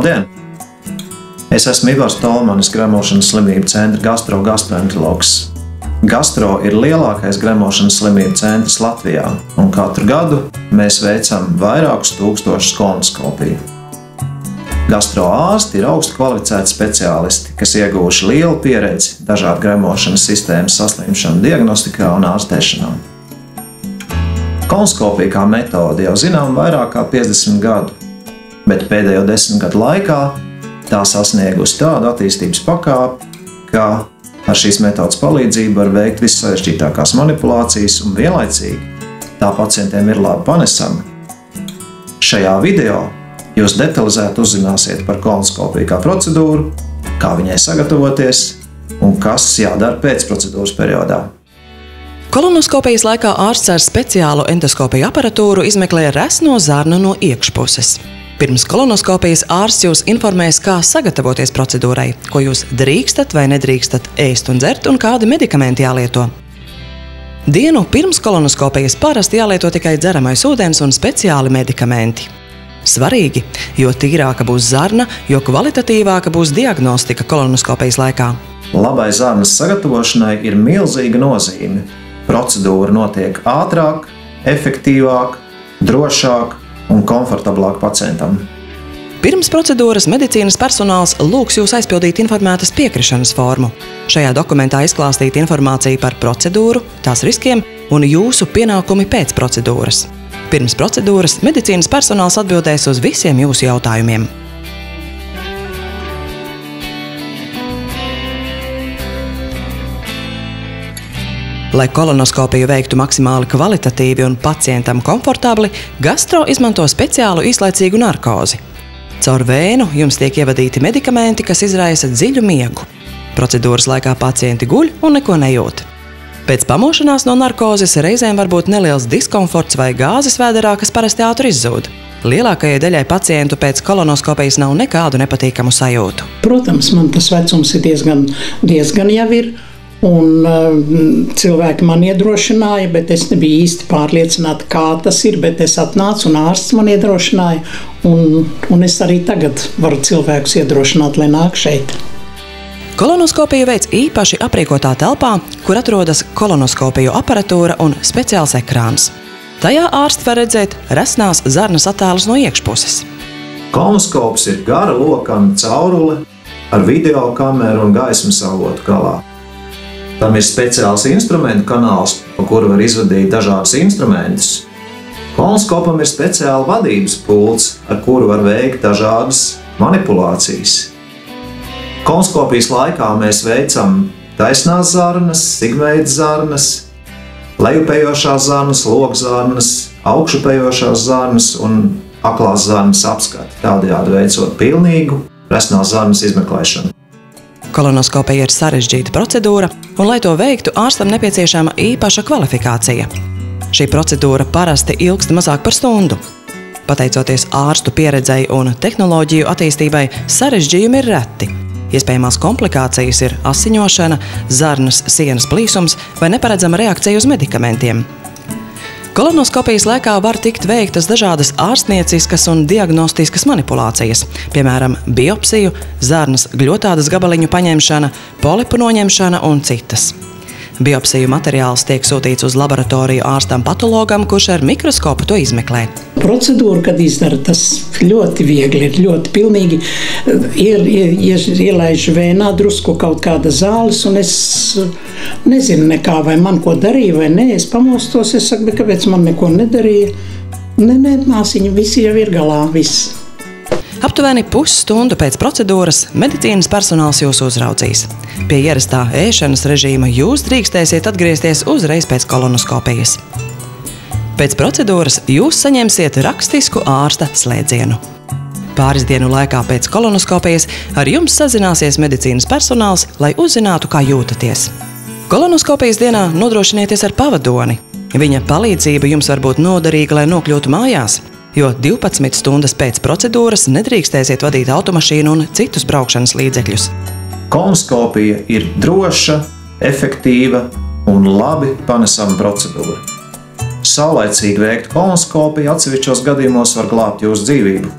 Labdien! Es esmu Ivars Tolmanis, gremošanas slimību centra gastroenterologs. Gastro ir lielākais gremošanas slimību centrs Latvijā, un katru gadu mēs veicam vairākus tūkstošus kolonoskopiju. Gastro ārsti ir augstu kvalificēti speciālisti, kas ieguvuši lielu pieredzi dažādu gremošanas sistēmas saslimšanu diagnostikā un ārstēšanā. Kolonoskopija kā metode jau zinām vairāk kā 50 gadu, bet pēdējo 10 gadu laikā tā sasniegusi tādu attīstības pakāpi, ka ar šīs metodes palīdzību var veikt vissarežģītākās manipulācijas un vienlaicīgi tā pacientiem ir labi panesama. Šajā video jūs detalizēti uzzināsiet par kolonoskopiju kā procedūru, kā viņai sagatavoties un kas jādara pēcprocedūras periodā. Kolonoskopijas laikā ārsts ar speciālu endoskopiju aparatūru izmeklē resno zarnu no iekšpuses. Pirms kolonoskopijas ārsts jūs informēs, kā sagatavoties procedūrai, ko jūs drīkstat vai nedrīkstat ēst un dzert un kādi medikamenti jālieto. Dienu pirms kolonoskopijas parasti jālieto tikai dzeramais ūdens un speciāli medikamenti. Svarīgi, jo tīrāka būs zarna, jo kvalitatīvāka būs diagnostika kolonoskopijas laikā. Labai zarnas sagatavošanai ir milzīga nozīme. Procedūra notiek ātrāk, efektīvāk, drošāk un komfortablāk pacientam. Pirms procedūras medicīnas personāls lūgs jūs aizpildīt informētas piekrišanas formu. Šajā dokumentā izklāstīt informāciju par procedūru, tās riskiem un jūsu pienākumi pēc procedūras. Pirms procedūras medicīnas personāls atbildēs uz visiem jūsu jautājumiem. Lai kolonoskopiju veiktu maksimāli kvalitatīvi un pacientam komfortabli, gastro izmanto speciālu īslaicīgu narkozi. Caur vēnu jums tiek ievadīti medikamenti, kas izraisa dziļu miegu. Procedūras laikā pacienti guļ un neko nejūt. Pēc pamošanās no narkozes reizēm var būt neliels diskomforts vai gāzes vēderā, kas parasti ātri izzūd. Lielākajai daļai pacientu pēc kolonoskopijas nav nekādu nepatīkamu sajūtu. Protams, man tas vecums ir diezgan jau ir. Un cilvēki man iedrošināja, bet es nebiju īsti pārliecināta, kā tas ir, bet es atnācu un ārsts man iedrošināja, un es arī tagad varu cilvēkus iedrošināt, lai nāk šeit. Kolonoskopiju veids īpaši aprīkotā telpā, kur atrodas kolonoskopiju aparatūra un speciāls ekrāns. Tajā ārsti var redzēt resnās zarnas attēlus no iekšpuses. Kolonoskops ir gara lokana caurule ar video kameru un gaismas avotu galā. Tam ir speciāls instrumentu kanāls, pa kuru var izvadīt dažādus instrumentus. Kolonoskopam ir speciāla vadības pults, ar kuru var veikt dažādas manipulācijas. Kolonoskopijas laikā mēs veicam taisnās zarnas, sigmoīdas zarnas, lejupējošās zarnas, lokzarnas, augšupējošās zarnas un aklās zarnas apskati, tādējādi veicot pilnīgu resnās zarnas izmeklēšanu. Kolonoskopija ir sarežģīta procedūra, un, lai to veiktu, ārstam nepieciešama īpaša kvalifikācija. Šī procedūra parasti ilgst mazāk par stundu. Pateicoties ārstu pieredzei un tehnoloģiju attīstībai, sarežģījumi ir reti. Iespējamās komplikācijas ir asiņošana, zarnas sienas plīsums vai neparedzama reakcija uz medikamentiem. Kolonoskopijas laikā var tikt veiktas dažādas ārstnieciskas un diagnostiskas manipulācijas, piemēram, biopsiju, zarnas gļotādas gabaliņu paņemšana, polipu noņemšana un citas. Biopsiju materiāls tiek sūtīts uz laboratoriju ārstam patologam, kurš ar mikroskopu to izmeklē. Procedūra, kad izdara, tas ļoti viegli, ir ļoti pilnīgi. Ielaiž vēnā drusku kaut kāda zāles, un es nezinu nekā, vai man ko darīja vai nē. Es pamostos, es saku, kāpēc man neko nedarīja. Nē, māsiņa, visi jau ir galā, viss. Aptuveni pusstundu pēc procedūras medicīnas personāls jūs uzraudzīs. Pie ierastā ēšanas režīma jūs drīkstēsiet atgriezties uzreiz pēc kolonoskopijas. Pēc procedūras jūs saņemsiet rakstisku ārsta slēdzienu. Pāris dienu laikā pēc kolonoskopijas ar jums sazināsies medicīnas personāls, lai uzzinātu, kā jūtaties. Kolonoskopijas dienā nodrošinieties ar pavadoni. Viņa palīdzība jums var būt noderīga, lai nokļūtu mājās, jo 12 stundas pēc procedūras nedrīkstēsiet vadīt automašīnu un citus braukšanas līdzekļus. Kolonoskopija ir droša, efektīva un labi panesama procedūra. Saulaicīgi veikt kolonoskopiju atsevišķos gadījumos var glābt jūsu dzīvību.